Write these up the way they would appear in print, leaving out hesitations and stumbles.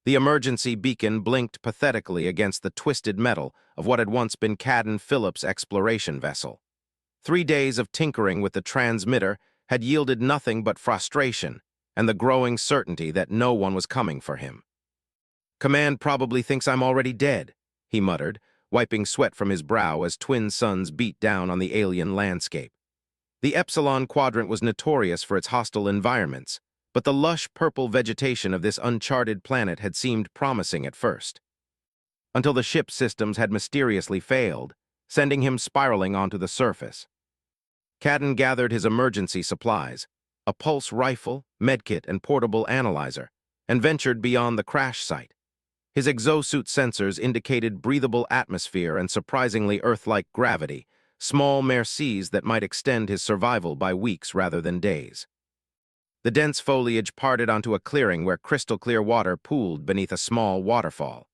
The emergency beacon blinked pathetically against the twisted metal of what had once been Cadden Phillips' exploration vessel. 3 days of tinkering with the transmitter had yielded nothing but frustration and the growing certainty that no one was coming for him. "Command probably thinks I'm already dead," he muttered, wiping sweat from his brow as twin suns beat down on the alien landscape. The Epsilon Quadrant was notorious for its hostile environments, but the lush purple vegetation of this uncharted planet had seemed promising at first. Until the ship's systems had mysteriously failed, sending him spiraling onto the surface. Cadden gathered his emergency supplies, a pulse rifle, medkit, and portable analyzer, and ventured beyond the crash site. His exosuit sensors indicated breathable atmosphere and surprisingly Earth-like gravity, small mercies that might extend his survival by weeks rather than days. The dense foliage parted onto a clearing where crystal-clear water pooled beneath a small waterfall.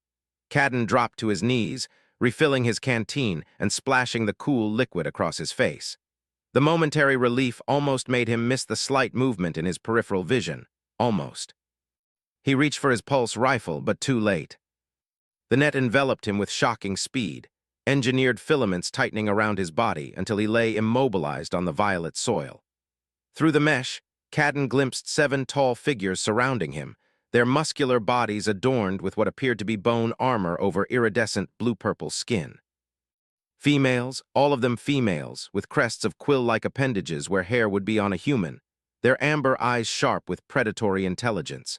Cadden dropped to his knees, refilling his canteen and splashing the cool liquid across his face. The momentary relief almost made him miss the slight movement in his peripheral vision. Almost. He reached for his pulse rifle, but too late. The net enveloped him with shocking speed, engineered filaments tightening around his body until he lay immobilized on the violet soil. Through the mesh, Cadden glimpsed 7 tall figures surrounding him, their muscular bodies adorned with what appeared to be bone armor over iridescent blue-purple skin. Females, all of them females, with crests of quill-like appendages where hair would be on a human, their amber eyes sharp with predatory intelligence.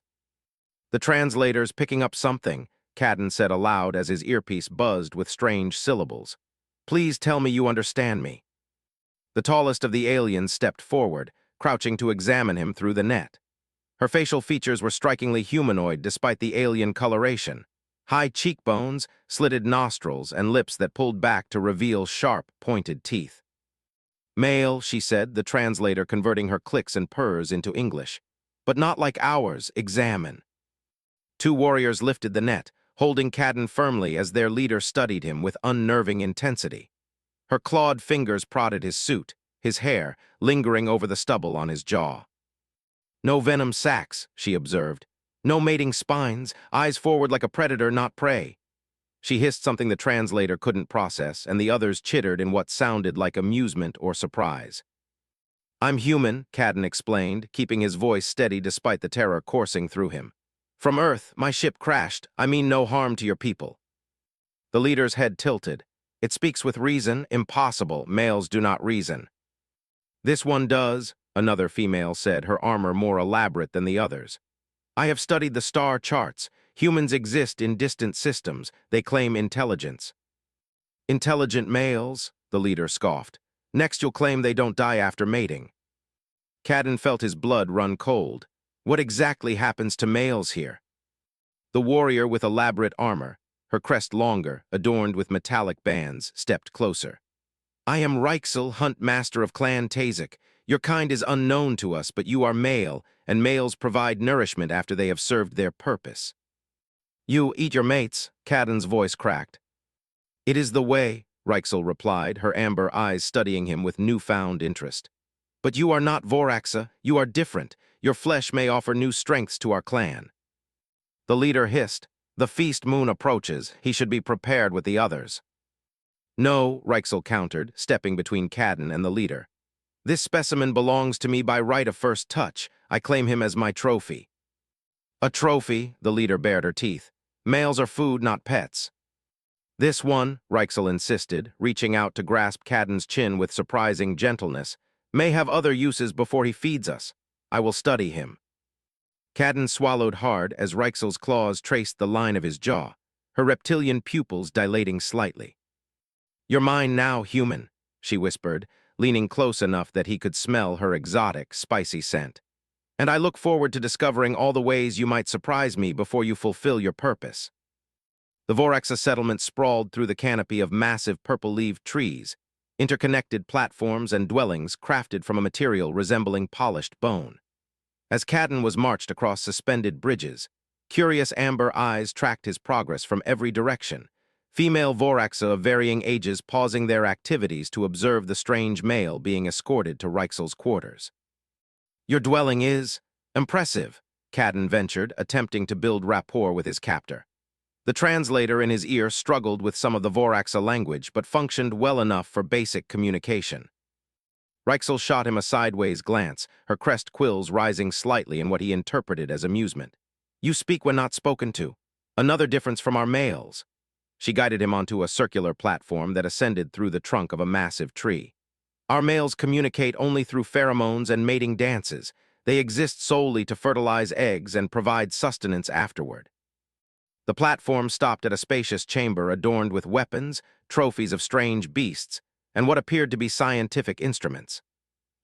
"The translator's picking up something," Cadden said aloud as his earpiece buzzed with strange syllables. "Please tell me you understand me." The tallest of the aliens stepped forward, crouching to examine him through the net. Her facial features were strikingly humanoid despite the alien coloration. High cheekbones, slitted nostrils, and lips that pulled back to reveal sharp, pointed teeth. "Male," she said, the translator converting her clicks and purrs into English. "But not like ours, examine." 2 warriors lifted the net, holding Cadden firmly as their leader studied him with unnerving intensity. Her clawed fingers prodded his suit, his hair lingering over the stubble on his jaw. "No venom sacs," she observed. "No mating spines, eyes forward like a predator, not prey." She hissed something the translator couldn't process, and the others chittered in what sounded like amusement or surprise. "I'm human," Cadden explained, keeping his voice steady despite the terror coursing through him. "From Earth, my ship crashed. I mean no harm to your people." The leader's head tilted. "It speaks with reason. Impossible. Males do not reason." "This one does," another female said, her armor more elaborate than the others. "I have studied the star charts. Humans exist in distant systems. They claim intelligence." "Intelligent males," the leader scoffed. "Next you'll claim they don't die after mating." Cadden felt his blood run cold. What exactly happens to males here? The warrior with elaborate armor, her crest longer, adorned with metallic bands, stepped closer. "I am Reichsel, Hunt Master of Clan Tazek. Your kind is unknown to us, but you are male, and males provide nourishment after they have served their purpose." "You eat your mates," Cadden's voice cracked. "It is the way," Reichsel replied, her amber eyes studying him with newfound interest. "But you are not Voraxa. You are different. Your flesh may offer new strengths to our clan." The leader hissed. "The feast moon approaches. He should be prepared with the others." "No," Reichsel countered, stepping between Cadden and the leader. "This specimen belongs to me by right of first touch. I claim him as my trophy." "A trophy," the leader bared her teeth. "Males are food, not pets." "This one," Reichsel insisted, reaching out to grasp Cadden's chin with surprising gentleness, "may have other uses before he feeds us. I will study him." Cadden swallowed hard as Reichsel's claws traced the line of his jaw, her reptilian pupils dilating slightly. "You're mine now, human," she whispered, leaning close enough that he could smell her exotic, spicy scent. "And I look forward to discovering all the ways you might surprise me before you fulfill your purpose." The Voraxa settlement sprawled through the canopy of massive purple-leaved trees, interconnected platforms and dwellings crafted from a material resembling polished bone. As Cadden was marched across suspended bridges, curious amber eyes tracked his progress from every direction, female Voraxa of varying ages pausing their activities to observe the strange male being escorted to Reichsel's quarters. "Your dwelling is impressive," Cadden ventured, attempting to build rapport with his captor. The translator in his ear struggled with some of the Voraxa language, but functioned well enough for basic communication. Reichsel shot him a sideways glance, her crest quills rising slightly in what he interpreted as amusement. "You speak when not spoken to. Another difference from our males." She guided him onto a circular platform that ascended through the trunk of a massive tree. "Our males communicate only through pheromones and mating dances. They exist solely to fertilize eggs and provide sustenance afterward." The platform stopped at a spacious chamber adorned with weapons, trophies of strange beasts, and what appeared to be scientific instruments.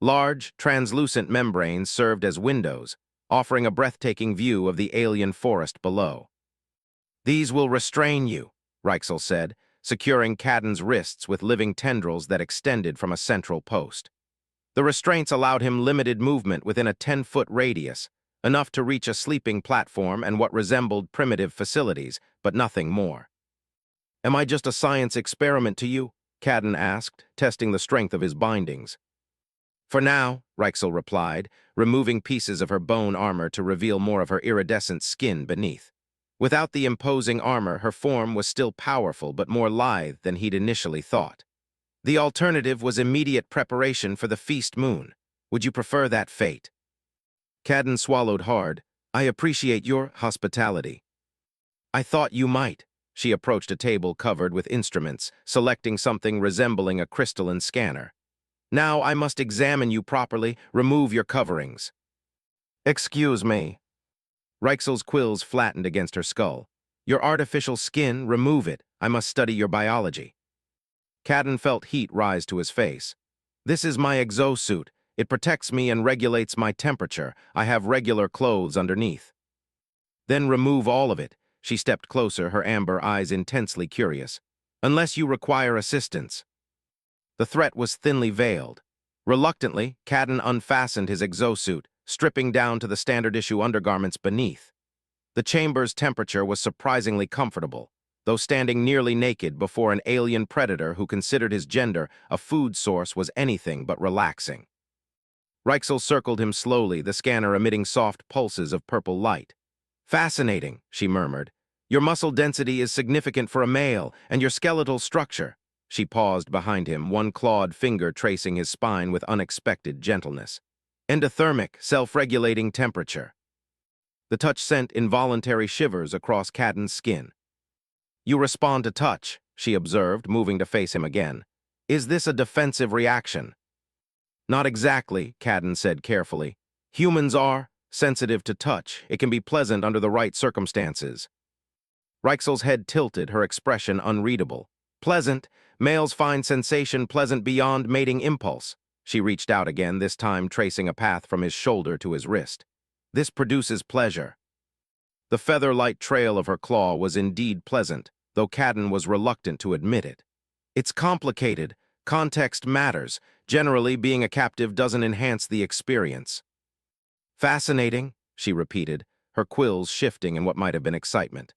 Large, translucent membranes served as windows, offering a breathtaking view of the alien forest below. "These will restrain you," Reichsel said, securing Cadden's wrists with living tendrils that extended from a central post. The restraints allowed him limited movement within a 10-foot radius, enough to reach a sleeping platform and what resembled primitive facilities, but nothing more. "Am I just a science experiment to you?" Cadden asked, testing the strength of his bindings. "For now," Reichsel replied, removing pieces of her bone armor to reveal more of her iridescent skin beneath. Without the imposing armor, her form was still powerful but more lithe than he'd initially thought. The alternative was immediate preparation for the feast moon. Would you prefer that fate? Cadden swallowed hard. "I appreciate your hospitality." "I thought you might." She approached a table covered with instruments, selecting something resembling a crystalline scanner. "Now I must examine you properly. Remove your coverings." "Excuse me." Reichsel's quills flattened against her skull. "Your artificial skin, remove it. I must study your biology." Cadden felt heat rise to his face. "This is my exosuit. It protects me and regulates my temperature. I have regular clothes underneath." "Then remove all of it." She stepped closer, her amber eyes intensely curious. "Unless you require assistance." The threat was thinly veiled. Reluctantly, Cadden unfastened his exosuit, stripping down to the standard-issue undergarments beneath. The chamber's temperature was surprisingly comfortable, though standing nearly naked before an alien predator who considered his gender a food source was anything but relaxing. Reichsel circled him slowly, the scanner emitting soft pulses of purple light. "Fascinating," she murmured. "Your muscle density is significant for a male, and your skeletal structure." She paused behind him, one clawed finger tracing his spine with unexpected gentleness. "Endothermic, self-regulating temperature." The touch sent involuntary shivers across Cadden's skin. "You respond to touch," she observed, moving to face him again. "Is this a defensive reaction?" "Not exactly," Cadden said carefully. "Humans are sensitive to touch. It can be pleasant under the right circumstances." Reichsel's head tilted, her expression unreadable. "Pleasant. Males find sensation pleasant beyond mating impulse." She reached out again, this time tracing a path from his shoulder to his wrist. "This produces pleasure." The feather-light trail of her claw was indeed pleasant, though Cadden was reluctant to admit it. "It's complicated. Context matters. Generally, being a captive doesn't enhance the experience." "Fascinating," she repeated, her quills shifting in what might have been excitement.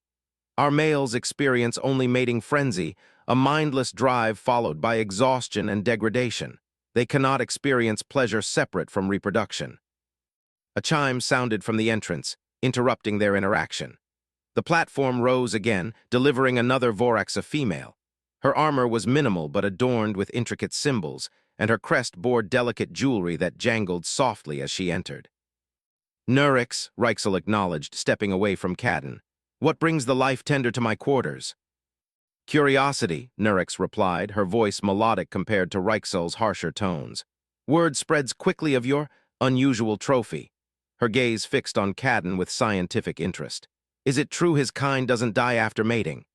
"Our males experience only mating frenzy, a mindless drive followed by exhaustion and degradation. They cannot experience pleasure separate from reproduction." A chime sounded from the entrance, interrupting their interaction. The platform rose again, delivering another Voraxa female. Her armor was minimal but adorned with intricate symbols, and her crest bore delicate jewelry that jangled softly as she entered. "Nurix," Reichsel acknowledged, stepping away from Cadden. "What brings the life tender to my quarters?" "Curiosity," Nurix replied, her voice melodic compared to Reichsel's harsher tones. "Word spreads quickly of your unusual trophy." Her gaze fixed on Cadden with scientific interest. "Is it true his kind doesn't die after mating?"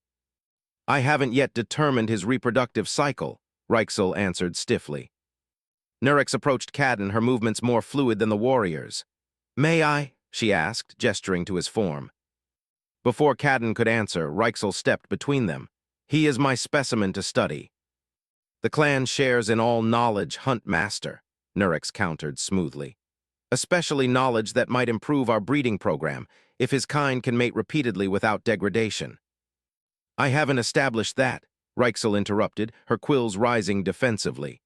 "I haven't yet determined his reproductive cycle," Reichsel answered stiffly. Nurix approached Cadden, her movements more fluid than the warrior's. "May I?" she asked, gesturing to his form. Before Cadden could answer, Reichsel stepped between them. "He is my specimen to study." "The clan shares in all knowledge, Hunt Master," Nurix countered smoothly. "Especially knowledge that might improve our breeding program, if his kind can mate repeatedly without degradation." "I haven't established that," Reichsel interrupted, her quills rising defensively.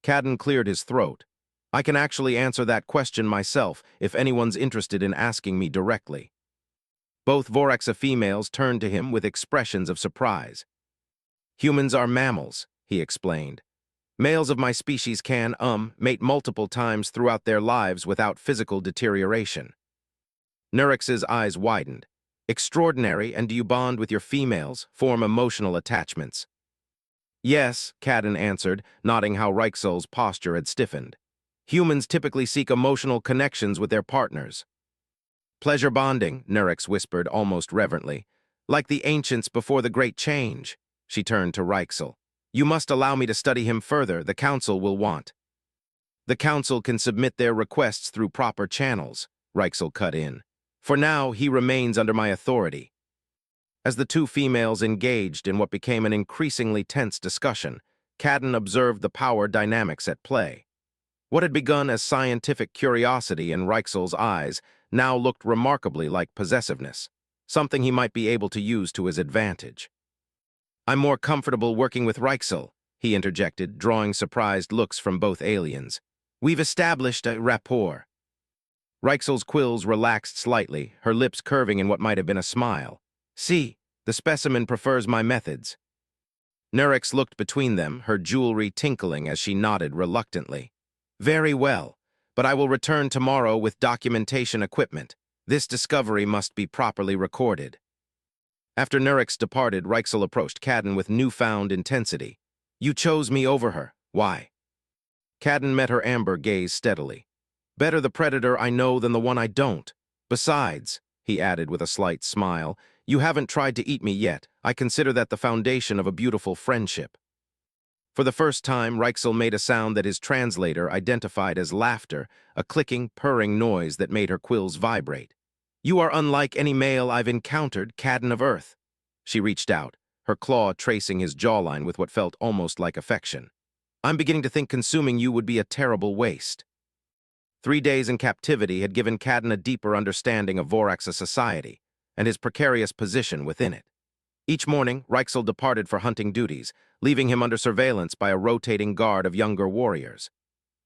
Cadden cleared his throat. I can actually answer that question myself if anyone's interested in asking me directly. Both Voraxa females turned to him with expressions of surprise. Humans are mammals, he explained. Males of my species can, mate multiple times throughout their lives without physical deterioration. Nurix's eyes widened. Extraordinary, and do you bond with your females, form emotional attachments? Yes, Cadden answered, nodding how Reichsel's posture had stiffened. Humans typically seek emotional connections with their partners. Pleasure bonding, Nurix whispered almost reverently. Like the ancients before the Great Change. She turned to Reichsel. You must allow me to study him further, the Council will want. The Council can submit their requests through proper channels, Reichsel cut in. For now, he remains under my authority. As the two females engaged in what became an increasingly tense discussion, Cadden observed the power dynamics at play. What had begun as scientific curiosity in Reichsel's eyes now looked remarkably like possessiveness, something he might be able to use to his advantage. I'm more comfortable working with Reichsel, he interjected, drawing surprised looks from both aliens. We've established a rapport. Reichsel's quills relaxed slightly, her lips curving in what might have been a smile. See, the specimen prefers my methods. Nurix looked between them, her jewelry tinkling as she nodded reluctantly. Very well, but I will return tomorrow with documentation equipment. This discovery must be properly recorded. After Nurix departed, Reichsel approached Cadden with newfound intensity. You chose me over her. Why? Cadden met her amber gaze steadily. Better the predator I know than the one I don't. Besides, he added with a slight smile, you haven't tried to eat me yet. I consider that the foundation of a beautiful friendship. For the first time, Reichsel made a sound that his translator identified as laughter, a clicking, purring noise that made her quills vibrate. You are unlike any male I've encountered, Cadden of Earth. She reached out, her claw tracing his jawline with what felt almost like affection. I'm beginning to think consuming you would be a terrible waste. 3 days in captivity had given Cadden a deeper understanding of Voraxa society and his precarious position within it. Each morning, Reichsel departed for hunting duties, leaving him under surveillance by a rotating guard of younger warriors.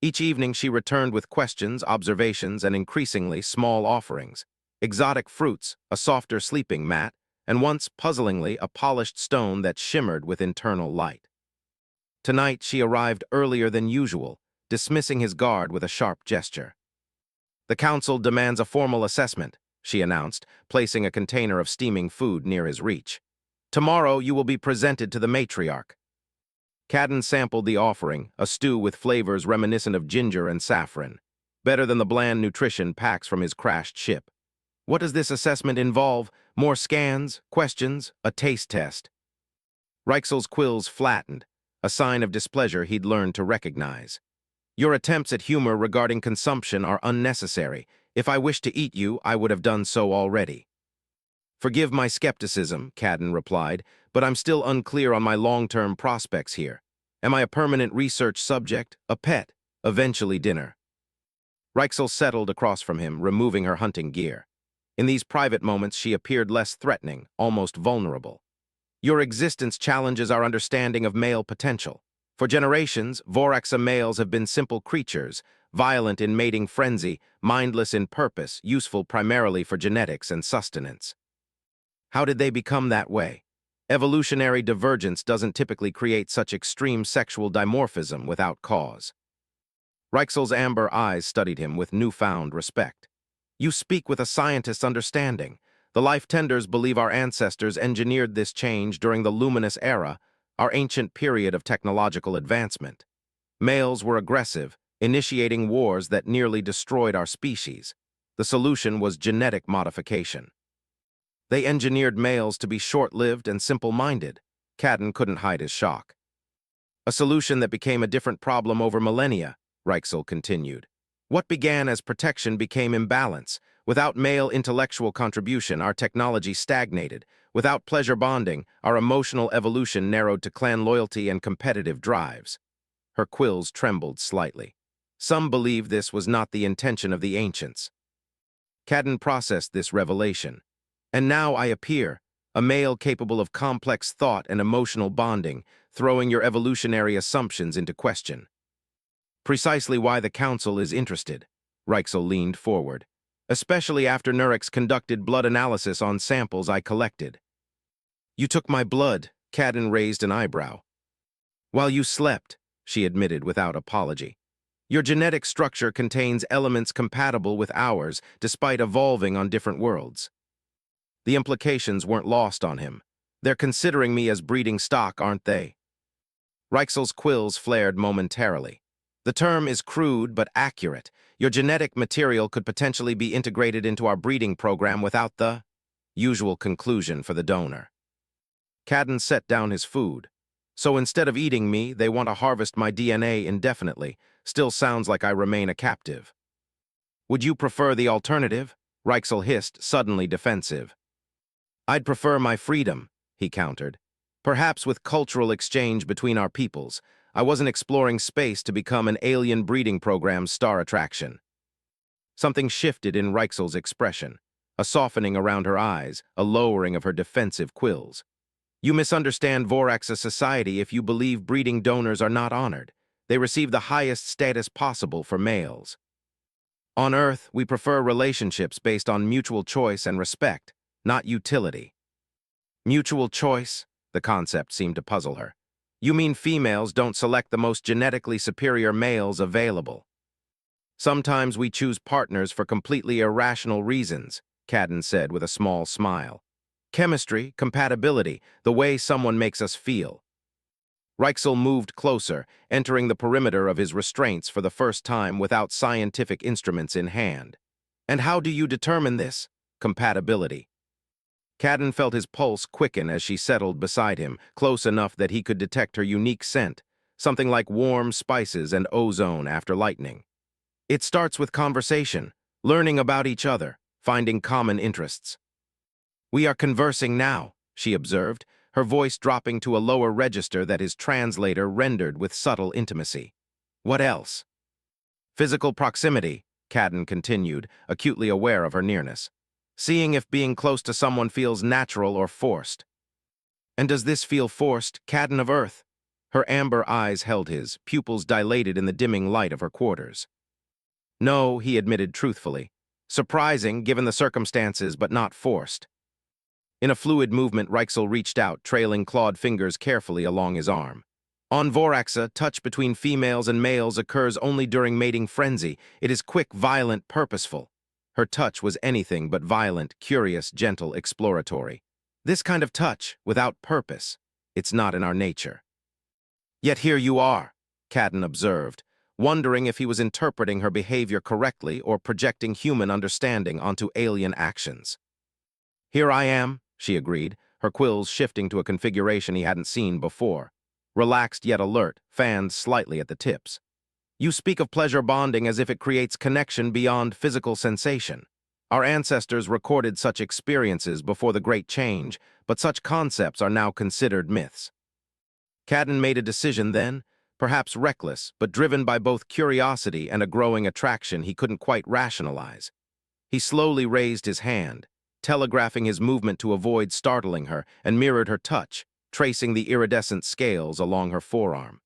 Each evening, she returned with questions, observations, and increasingly small offerings. Exotic fruits, a softer sleeping mat, and once, puzzlingly, a polished stone that shimmered with internal light. Tonight, she arrived earlier than usual, dismissing his guard with a sharp gesture. The Council demands a formal assessment, she announced, placing a container of steaming food near his reach. Tomorrow you will be presented to the matriarch. Cadden sampled the offering, a stew with flavors reminiscent of ginger and saffron, better than the bland nutrition packs from his crashed ship. What does this assessment involve? More scans, questions, a taste test? Reichsel's quills flattened, a sign of displeasure he'd learned to recognize. Your attempts at humor regarding consumption are unnecessary. If I wished to eat you, I would have done so already. Forgive my skepticism, Cadden replied, but I'm still unclear on my long-term prospects here. Am I a permanent research subject, a pet, eventually dinner? Reichsel settled across from him, removing her hunting gear. In these private moments, she appeared less threatening, almost vulnerable. Your existence challenges our understanding of male potential. For generations, Voraxa males have been simple creatures, violent in mating frenzy, mindless in purpose, useful primarily for genetics and sustenance. How did they become that way? Evolutionary divergence doesn't typically create such extreme sexual dimorphism without cause. Reichsel's amber eyes studied him with newfound respect. You speak with a scientist's understanding. The life tenders believe our ancestors engineered this change during the luminous era, our ancient period of technological advancement. Males were aggressive, initiating wars that nearly destroyed our species. The solution was genetic modification. They engineered males to be short-lived and simple-minded. Cadden couldn't hide his shock. A solution that became a different problem over millennia, Reichsel continued. What began as protection became imbalance. Without male intellectual contribution, our technology stagnated. Without pleasure bonding, our emotional evolution narrowed to clan loyalty and competitive drives. Her quills trembled slightly. Some believe this was not the intention of the ancients. Cadden processed this revelation. And now I appear, a male capable of complex thought and emotional bonding, throwing your evolutionary assumptions into question. Precisely why the Council is interested. Reichsel leaned forward. Especially after Nurex conducted blood analysis on samples I collected. You took my blood, Cadden raised an eyebrow. While you slept, she admitted without apology. Your genetic structure contains elements compatible with ours, despite evolving on different worlds. The implications weren't lost on him. They're considering me as breeding stock, aren't they? Reichsel's quills flared momentarily. The term is crude but accurate. Your genetic material could potentially be integrated into our breeding program without the usual conclusion for the donor. Cadden set down his food. So instead of eating me, they want to harvest my DNA indefinitely. Still sounds like I remain a captive. Would you prefer the alternative? Reichsel hissed, suddenly defensive. I'd prefer my freedom, he countered. Perhaps with cultural exchange between our peoples. I wasn't exploring space to become an alien breeding program's star attraction. Something shifted in Reichsel's expression, a softening around her eyes, a lowering of her defensive quills. You misunderstand Vorax's society if you believe breeding donors are not honored. They receive the highest status possible for males. On Earth, we prefer relationships based on mutual choice and respect, not utility. Mutual choice? The concept seemed to puzzle her. You mean females don't select the most genetically superior males available? Sometimes we choose partners for completely irrational reasons, Cadden said with a small smile. Chemistry, compatibility, the way someone makes us feel. Reichsel moved closer, entering the perimeter of his restraints for the first time without scientific instruments in hand. And how do you determine this? Compatibility. Cadden felt his pulse quicken as she settled beside him, close enough that he could detect her unique scent, something like warm spices and ozone after lightning. It starts with conversation, learning about each other, finding common interests. We are conversing now, she observed, her voice dropping to a lower register that his translator rendered with subtle intimacy. What else? Physical proximity, Cadden continued, acutely aware of her nearness. Seeing if being close to someone feels natural or forced. And does this feel forced, Cadden of Earth? Her amber eyes held his, pupils dilated in the dimming light of her quarters. No, he admitted truthfully. Surprising, given the circumstances, but not forced. In a fluid movement, Reichsel reached out, trailing clawed fingers carefully along his arm. On Voraxa, touch between females and males occurs only during mating frenzy. It is quick, violent, purposeful. Her touch was anything but violent, curious, gentle, exploratory. This kind of touch, without purpose, it's not in our nature. Yet here you are, Cadden observed, wondering if he was interpreting her behavior correctly or projecting human understanding onto alien actions. Here I am, she agreed, her quills shifting to a configuration he hadn't seen before. Relaxed yet alert, fanned slightly at the tips. You speak of pleasure bonding as if it creates connection beyond physical sensation. Our ancestors recorded such experiences before the Great Change, but such concepts are now considered myths. Cadden made a decision then, perhaps reckless, but driven by both curiosity and a growing attraction he couldn't quite rationalize. He slowly raised his hand, telegraphing his movement to avoid startling her, and mirrored her touch, tracing the iridescent scales along her forearm.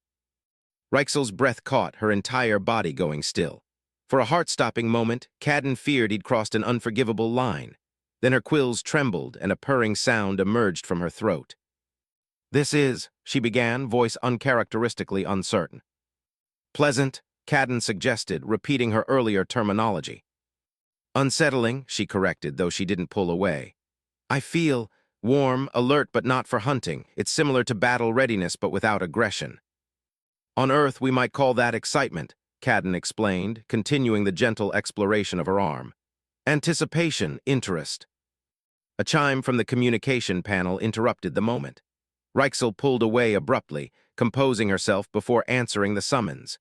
Reichsel's breath caught, her entire body going still. For a heart-stopping moment, Cadden feared he'd crossed an unforgivable line. Then her quills trembled, and a purring sound emerged from her throat. This is, she began, voice uncharacteristically uncertain. Pleasant, Cadden suggested, repeating her earlier terminology. Unsettling, she corrected, though she didn't pull away. I feel warm, alert, but not for hunting. It's similar to battle readiness, but without aggression. On Earth, we might call that excitement, Cadden explained, continuing the gentle exploration of her arm. Anticipation, interest. A chime from the communication panel interrupted the moment. Reichsel pulled away abruptly, composing herself before answering the summons.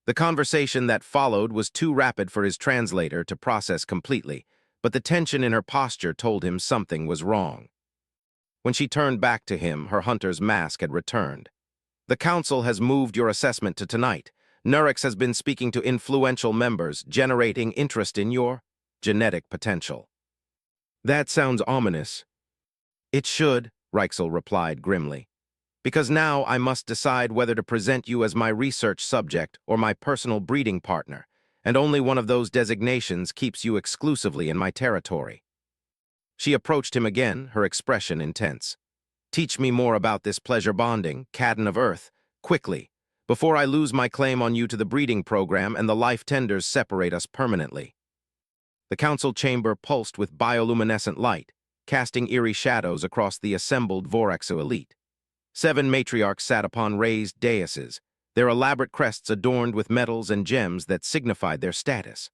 The conversation that followed was too rapid for his translator to process completely, but the tension in her posture told him something was wrong. When she turned back to him, her hunter's mask had returned. The Council has moved your assessment to tonight. Nurex has been speaking to influential members, generating interest in your genetic potential. That sounds ominous. It should, Reichsel replied grimly. because now I must decide whether to present you as my research subject or my personal breeding partner, and only one of those designations keeps you exclusively in my territory." She approached him again, her expression intense. "Teach me more about this pleasure bonding, Cadden of Earth, quickly, before I lose my claim on you to the breeding program and the life tenders separate us permanently." The council chamber pulsed with bioluminescent light, casting eerie shadows across the assembled Voraxo elite. 7 matriarchs sat upon raised daises, their elaborate crests adorned with medals and gems that signified their status.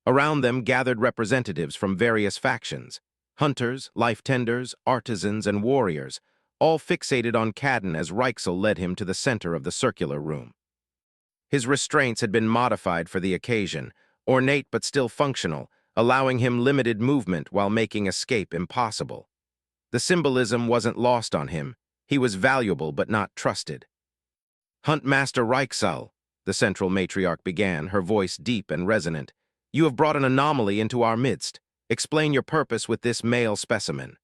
Around them gathered representatives from various factions, hunters, life tenders, artisans, and warriors, all fixated on Cadden as Reichsel led him to the center of the circular room. His restraints had been modified for the occasion, ornate but still functional, allowing him limited movement while making escape impossible. The symbolism wasn't lost on him. He was valuable but not trusted. "Huntmaster Reichsel," the central matriarch began, her voice deep and resonant, "you have brought an anomaly into our midst. Explain your purpose with this male specimen."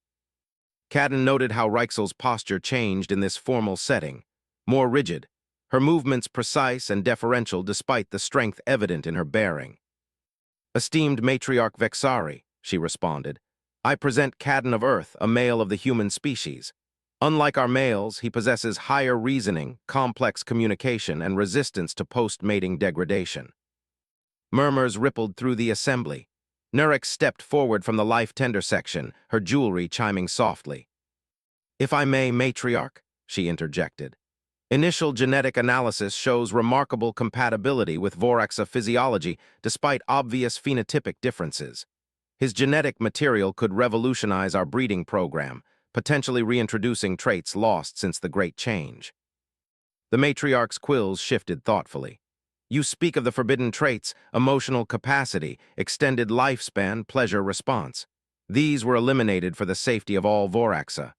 Cadden noted how Reichsel's posture changed in this formal setting, more rigid, her movements precise and deferential despite the strength evident in her bearing. "Esteemed matriarch Vexari," she responded, "I present Cadden of Earth, a male of the human species. Unlike our males, he possesses higher reasoning, complex communication, and resistance to post-mating degradation." Murmurs rippled through the assembly. Nurex stepped forward from the life tender section, her jewelry chiming softly. "If I may, matriarch," she interjected. "Initial genetic analysis shows remarkable compatibility with Voraxa physiology despite obvious phenotypic differences. His genetic material could revolutionize our breeding program, potentially reintroducing traits lost since the Great Change." The matriarch's quills shifted thoughtfully. "You speak of the forbidden traits, emotional capacity, extended lifespan, pleasure response. These were eliminated for the safety of all Voraxa.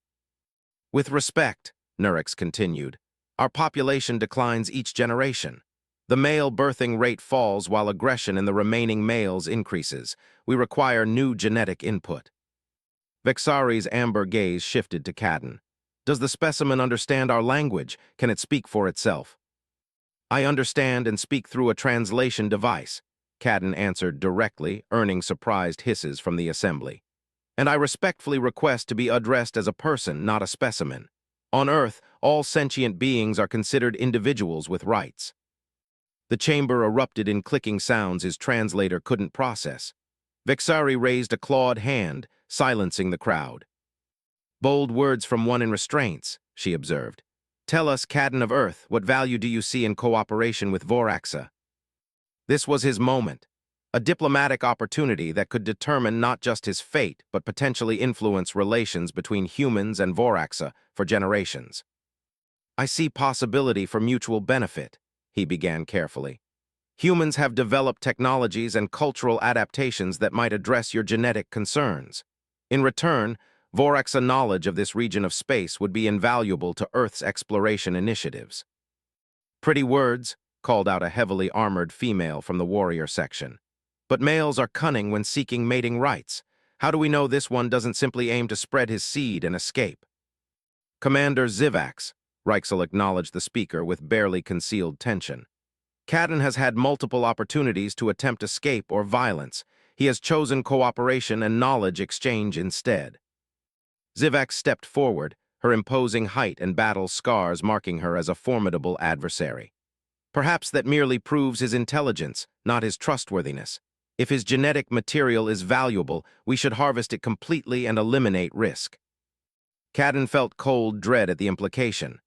With respect," Nurex continued, "our population declines each generation. The male birthing rate falls while aggression in the remaining males increases. We require new genetic input." Vexari's amber gaze shifted to Cadden. "Does the specimen understand our language? Can it speak for itself?" "I understand and speak through a translation device," Cadden answered directly, earning surprised hisses from the assembly. "And I respectfully request to be addressed as a person, not a specimen. On Earth, all sentient beings are considered individuals with rights." The chamber erupted in clicking sounds his translator couldn't process. Vexari raised a clawed hand, silencing the crowd. "Bold words from one in restraints," she observed. "Tell us, Cadden of Earth, what value do you see in cooperation with Voraxa?" This was his moment, a diplomatic opportunity that could determine not just his fate, but potentially influence relations between humans and Voraxa for generations. "I see possibility for mutual benefit," he began carefully. "Humans have developed technologies and cultural adaptations that might address your genetic concerns. In return, Voraxa knowledge of this region of space would be invaluable to Earth's exploration initiatives." "Pretty words," called out a heavily armored female from the warrior section. "But males are cunning when seeking mating rights. How do we know this one doesn't simply aim to spread his seed and escape?" "Commander Zivax," Reichsel acknowledged the speaker with barely concealed tension. "Cadden has had multiple opportunities to attempt escape or violence. He has chosen cooperation and knowledge exchange instead." Zivax stepped forward, her imposing height and battle scars marking her as a formidable adversary. "Perhaps that merely proves his intelligence, not his trustworthiness. If his genetic material is valuable, we should harvest it completely and eliminate risk." Cadden felt cold dread at the implication.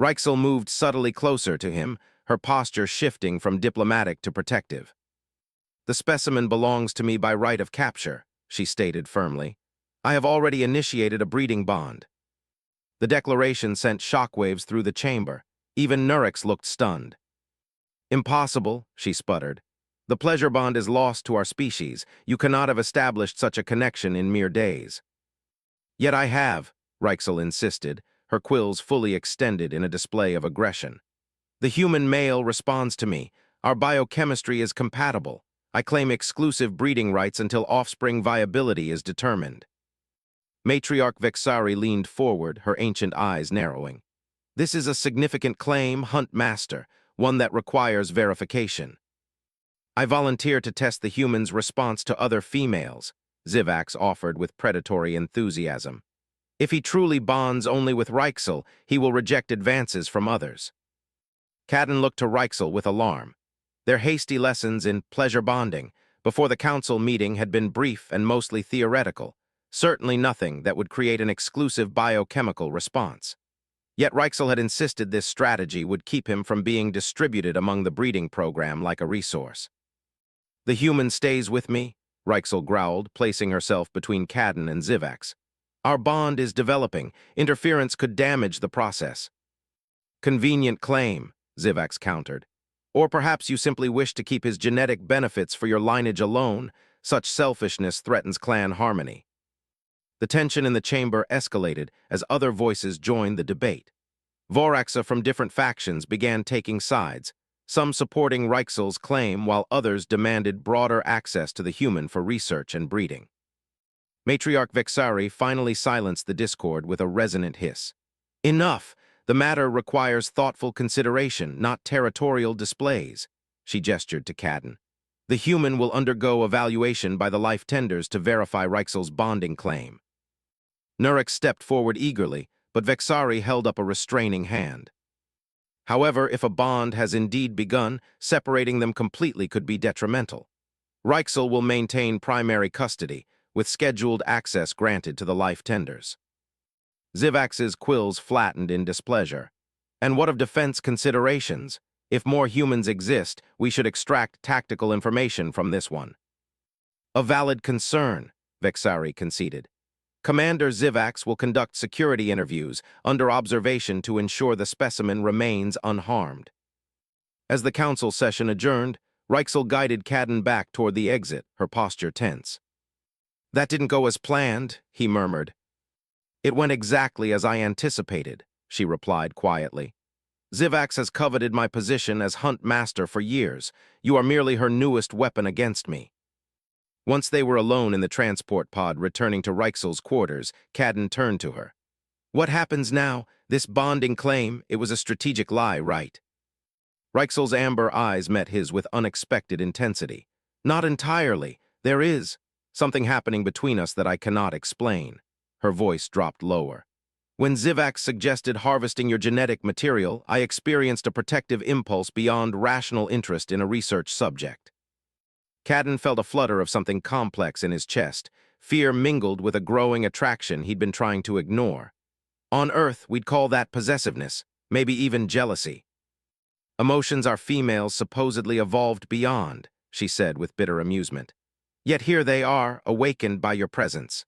Reichsel moved subtly closer to him, her posture shifting from diplomatic to protective. "The specimen belongs to me by right of capture," she stated firmly. "I have already initiated a breeding bond." The declaration sent shockwaves through the chamber. Even Nurex looked stunned. "Impossible," she sputtered. "The pleasure bond is lost to our species. You cannot have established such a connection in mere days." "Yet I have," Reichsel insisted, her quills fully extended in a display of aggression. "The human male responds to me. Our biochemistry is compatible. I claim exclusive breeding rights until offspring viability is determined." Matriarch Vexari leaned forward, her ancient eyes narrowing. This is a significant claim, Hunt Master, one that requires verification. I volunteer to test the human's response to other females, Zivax offered with predatory enthusiasm. If he truly bonds only with Reichsel, he will reject advances from others. Cadden looked to Reichsel with alarm. Their hasty lessons in pleasure bonding before the council meeting had been brief and mostly theoretical, certainly nothing that would create an exclusive biochemical response. Yet Reichsel had insisted this strategy would keep him from being distributed among the breeding program like a resource. The human stays with me, Reichsel growled, placing herself between Cadden and Zivax. Our bond is developing. Interference could damage the process. Convenient claim, Zivax countered. Or perhaps you simply wish to keep his genetic benefits for your lineage alone. Such selfishness threatens clan harmony. The tension in the chamber escalated as other voices joined the debate. Voraxa from different factions began taking sides, some supporting Reichsel's claim while others demanded broader access to the human for research and breeding. Matriarch Vexari finally silenced the discord with a resonant hiss. Enough! The matter requires thoughtful consideration, not territorial displays, she gestured to Cadden. The human will undergo evaluation by the life tenders to verify Reichsel's bonding claim. Nurek stepped forward eagerly, but Vexari held up a restraining hand. However, if a bond has indeed begun, separating them completely could be detrimental. Reichsel will maintain primary custody, with scheduled access granted to the life tenders. Zivax's quills flattened in displeasure. And what of defense considerations? If more humans exist, we should extract tactical information from this one. A valid concern, Vexari conceded. Commander Zivax will conduct security interviews under observation to ensure the specimen remains unharmed. As the council session adjourned, Reichsel guided Cadden back toward the exit, her posture tense. That didn't go as planned, he murmured. It went exactly as I anticipated, she replied quietly. Zivax has coveted my position as Hunt Master for years. You are merely her newest weapon against me. Once they were alone in the transport pod returning to Reichsel's quarters, Cadden turned to her. What happens now? This bonding claim, it was a strategic lie, right? Reichsel's amber eyes met his with unexpected intensity. Not entirely. There is something happening between us that I cannot explain. Her voice dropped lower. When Zivax suggested harvesting your genetic material, I experienced a protective impulse beyond rational interest in a research subject. Cadden felt a flutter of something complex in his chest, fear mingled with a growing attraction he'd been trying to ignore. On Earth, we'd call that possessiveness, maybe even jealousy. Emotions our females supposedly evolved beyond, she said with bitter amusement. Yet here they are, awakened by your presence.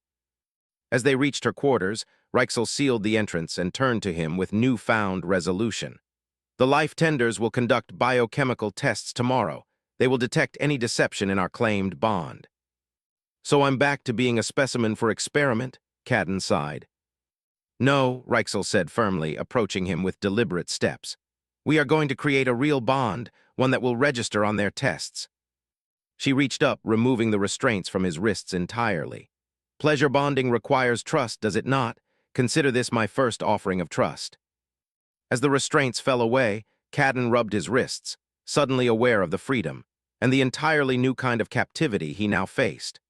As they reached her quarters, Reichsel sealed the entrance and turned to him with newfound resolution. The life tenders will conduct biochemical tests tomorrow. They will detect any deception in our claimed bond. So I'm back to being a specimen for experiment, Cadden sighed. No, Reichsel said firmly, approaching him with deliberate steps. We are going to create a real bond, one that will register on their tests. She reached up, removing the restraints from his wrists entirely. Pleasure bonding requires trust, does it not? Consider this my first offering of trust. As the restraints fell away, Cadden rubbed his wrists, suddenly aware of the freedom, and the entirely new kind of captivity he now faced.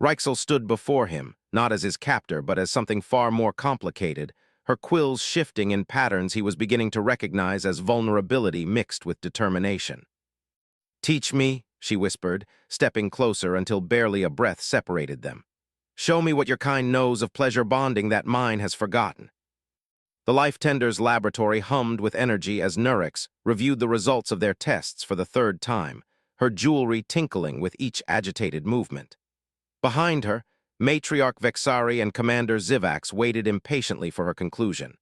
Reichsel stood before him, not as his captor, but as something far more complicated, her quills shifting in patterns he was beginning to recognize as vulnerability mixed with determination. Teach me, she whispered, stepping closer until barely a breath separated them. Show me what your kind knows of pleasure bonding that mine has forgotten. The life tender's laboratory hummed with energy as Nurex reviewed the results of their tests for the third time, her jewelry tinkling with each agitated movement. Behind her, Matriarch Vexari and Commander Zivax waited impatiently for her conclusion.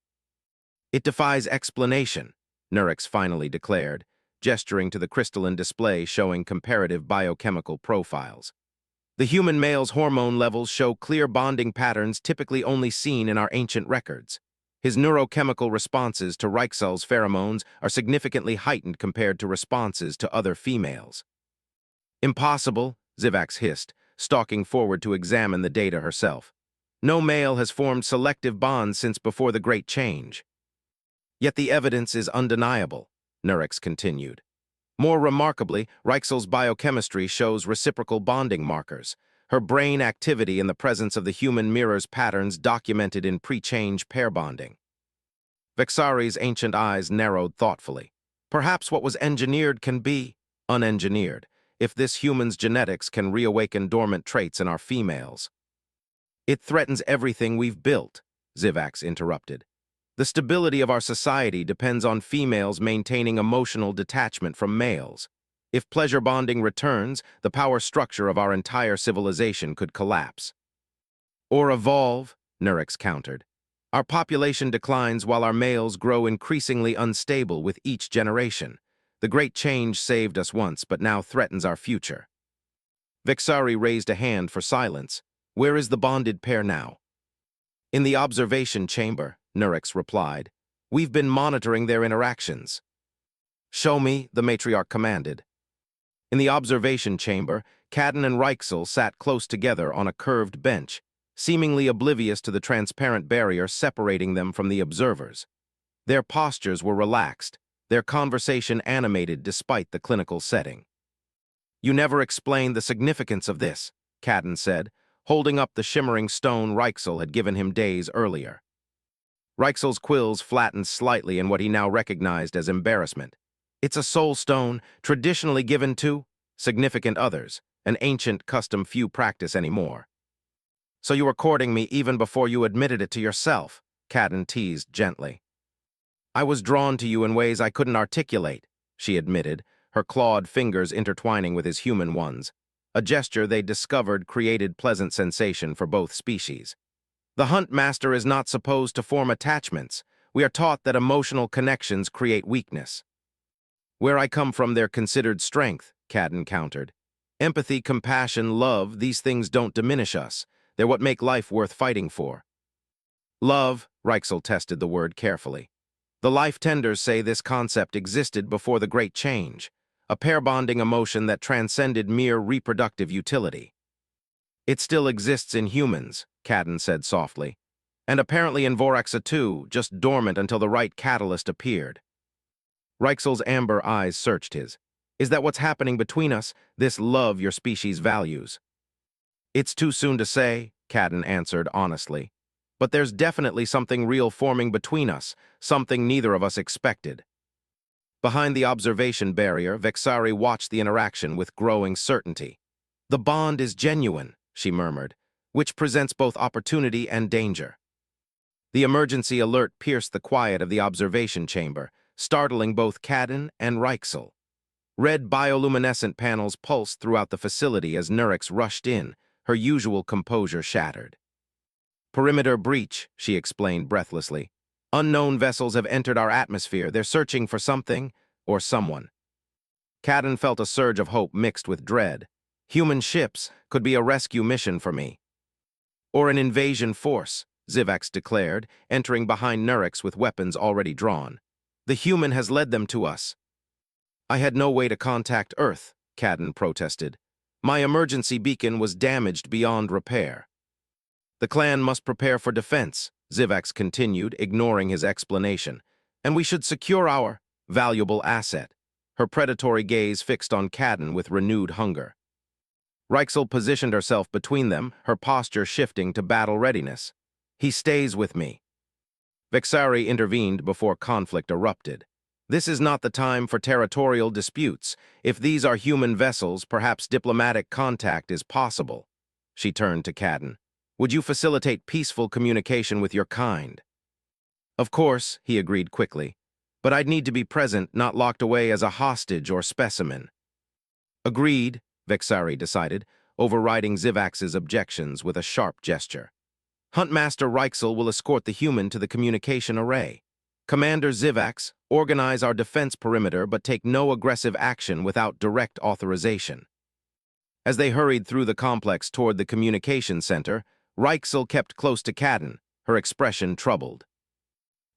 It defies explanation, Nurex finally declared, gesturing to the crystalline display showing comparative biochemical profiles. The human male's hormone levels show clear bonding patterns typically only seen in our ancient records. His neurochemical responses to Reichsel's pheromones are significantly heightened compared to responses to other females. Impossible, Zivax hissed, stalking forward to examine the data herself. No male has formed selective bonds since before the Great Change. Yet the evidence is undeniable, Nurex continued. More remarkably, Reichsel's biochemistry shows reciprocal bonding markers. Her brain activity in the presence of the human mirrors patterns documented in pre-change pair bonding. Vexari's ancient eyes narrowed thoughtfully. Perhaps what was engineered can be unengineered, if this human's genetics can reawaken dormant traits in our females. It threatens everything we've built, Zivax interrupted. The stability of our society depends on females maintaining emotional detachment from males. If pleasure bonding returns, the power structure of our entire civilization could collapse. Or evolve, Nurex countered. Our population declines while our males grow increasingly unstable with each generation. The Great Change saved us once, but now threatens our future. Vexari raised a hand for silence. Where is the bonded pair now? In the observation chamber, Nurex replied. We've been monitoring their interactions. Show me, the matriarch commanded. In the observation chamber, Cadden and Reichsel sat close together on a curved bench, seemingly oblivious to the transparent barrier separating them from the observers. Their postures were relaxed, their conversation animated despite the clinical setting. You never explained the significance of this, Cadden said, holding up the shimmering stone Reichsel had given him days earlier. Reichsel's quills flattened slightly in what he now recognized as embarrassment. It's a soul stone traditionally given to significant others, an ancient custom few practice anymore. So you were courting me even before you admitted it to yourself, Cadden teased gently. I was drawn to you in ways I couldn't articulate, she admitted, her clawed fingers intertwining with his human ones. A gesture they discovered created pleasant sensation for both species. The hunt master is not supposed to form attachments. We are taught that emotional connections create weakness. Where I come from, they're considered strength, Cadden countered. Empathy, compassion, love, these things don't diminish us. They're what make life worth fighting for. Love, Reichsel tested the word carefully. The life tenders say this concept existed before the Great Change, a pair-bonding emotion that transcended mere reproductive utility. It still exists in humans, Cadden said softly, and apparently in Voraxa too, just dormant until the right catalyst appeared. Reichsel's amber eyes searched his. Is that what's happening between us, this love your species values? It's too soon to say, Cadden answered honestly. But there's definitely something real forming between us, something neither of us expected. Behind the observation barrier, Vexari watched the interaction with growing certainty. The bond is genuine, she murmured, which presents both opportunity and danger. The emergency alert pierced the quiet of the observation chamber, startling both Cadden and Reichsel. Red bioluminescent panels pulsed throughout the facility as Nurex rushed in, her usual composure shattered. Perimeter breach, she explained breathlessly. Unknown vessels have entered our atmosphere. They're searching for something or someone. Cadden felt a surge of hope mixed with dread. Human ships could be a rescue mission for me. Or an invasion force, Zivax declared, entering behind Nurex with weapons already drawn. The human has led them to us. I had no way to contact Earth, Cadden protested. My emergency beacon was damaged beyond repair. The clan must prepare for defense, Zivax continued, ignoring his explanation. And we should secure our valuable asset. Her predatory gaze fixed on Cadden with renewed hunger. Reichsel positioned herself between them, her posture shifting to battle readiness. He stays with me. Vexari intervened before conflict erupted. This is not the time for territorial disputes. If these are human vessels, perhaps diplomatic contact is possible. She turned to Cadden. Would you facilitate peaceful communication with your kind? Of course, he agreed quickly. But I'd need to be present, not locked away as a hostage or specimen. Agreed, Vexari decided, overriding Zivax's objections with a sharp gesture. Huntmaster Reichsel will escort the human to the communication array. Commander Zivax, organize our defense perimeter but take no aggressive action without direct authorization. As they hurried through the complex toward the communication center, Reichsel kept close to Cadden, her expression troubled.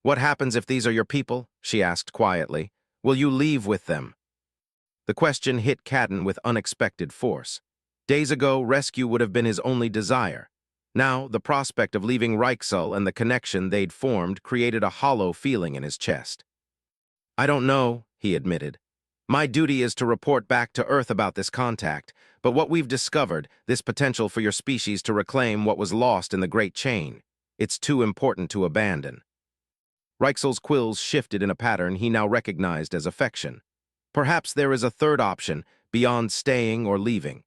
What happens if these are your people? She asked quietly. Will you leave with them? The question hit Cadden with unexpected force. Days ago, rescue would have been his only desire. Now, the prospect of leaving Reichsel and the connection they'd formed created a hollow feeling in his chest. "I don't know," he admitted. "My duty is to report back to Earth about this contact, but what we've discovered, this potential for your species to reclaim what was lost in the Great Chain, it's too important to abandon." Reichsel's quills shifted in a pattern he now recognized as affection. Perhaps there is a third option, beyond staying or leaving.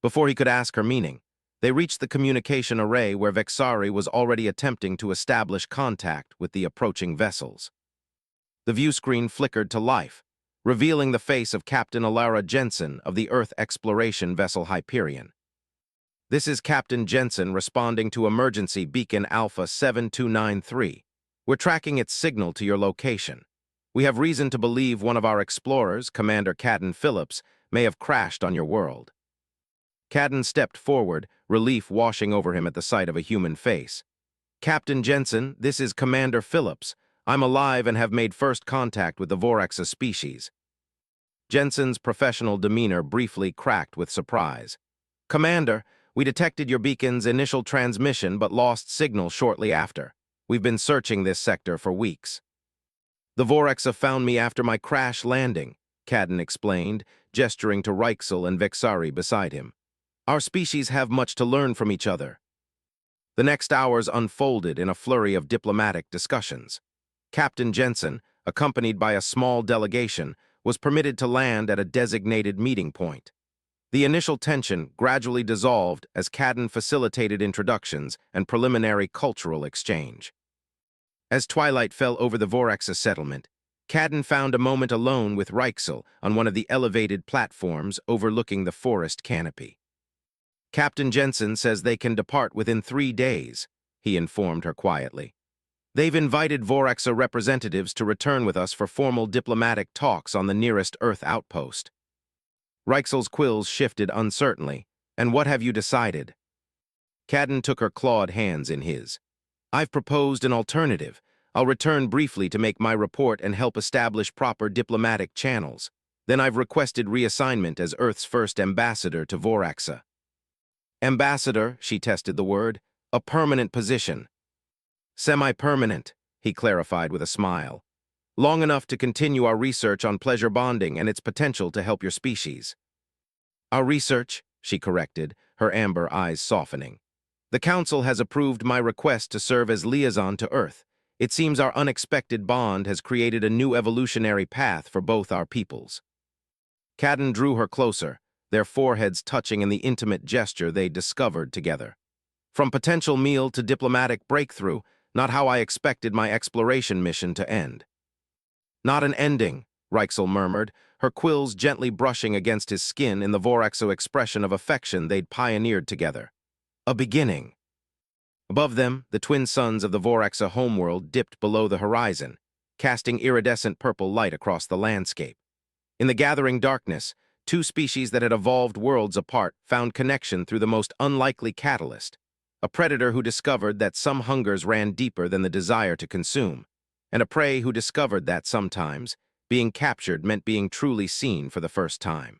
Before he could ask her meaning, they reached the communication array where Vexari was already attempting to establish contact with the approaching vessels. The view screen flickered to life, revealing the face of Captain Alara Jensen of the Earth exploration vessel Hyperion. "This is Captain Jensen responding to emergency beacon Alpha 7293. We're tracking its signal to your location. We have reason to believe one of our explorers, Commander Cadden Phillips, may have crashed on your world." Cadden stepped forward, relief washing over him at the sight of a human face. "Captain Jensen, this is Commander Phillips. I'm alive and have made first contact with the Voraxa species." Jensen's professional demeanor briefly cracked with surprise. "Commander, we detected your beacon's initial transmission but lost signal shortly after. We've been searching this sector for weeks." "The Voraxa found me after my crash landing," Cadden explained, gesturing to Reichsel and Vexari beside him. "Our species have much to learn from each other." The next hours unfolded in a flurry of diplomatic discussions. Captain Jensen, accompanied by a small delegation, was permitted to land at a designated meeting point. The initial tension gradually dissolved as Cadden facilitated introductions and preliminary cultural exchange. As twilight fell over the Voraxa settlement, Cadden found a moment alone with Reichsel on one of the elevated platforms overlooking the forest canopy. "Captain Jensen says they can depart within 3 days," he informed her quietly. "They've invited Voraxa representatives to return with us for formal diplomatic talks on the nearest Earth outpost." Reichsel's quills shifted uncertainly. "And what have you decided?" Cadden took her clawed hands in his. "I've proposed an alternative. I'll return briefly to make my report and help establish proper diplomatic channels. Then I've requested reassignment as Earth's first ambassador to Voraxa." "Ambassador," she tested the word, "a permanent position." "Semi-permanent," he clarified with a smile. "Long enough to continue our research on pleasure bonding and its potential to help your species." "Our research," she corrected, her amber eyes softening. "The Council has approved my request to serve as liaison to Earth. It seems our unexpected bond has created a new evolutionary path for both our peoples." Cadden drew her closer, their foreheads touching in the intimate gesture they discovered together. "From potential meal to diplomatic breakthrough, not how I expected my exploration mission to end." "Not an ending," Reichsel murmured, her quills gently brushing against his skin in the Voraxo expression of affection they'd pioneered together. "A beginning." Above them, the twin suns of the Voraxa homeworld dipped below the horizon, casting iridescent purple light across the landscape. In the gathering darkness, two species that had evolved worlds apart found connection through the most unlikely catalyst, a predator who discovered that some hungers ran deeper than the desire to consume, and a prey who discovered that sometimes being captured meant being truly seen for the first time.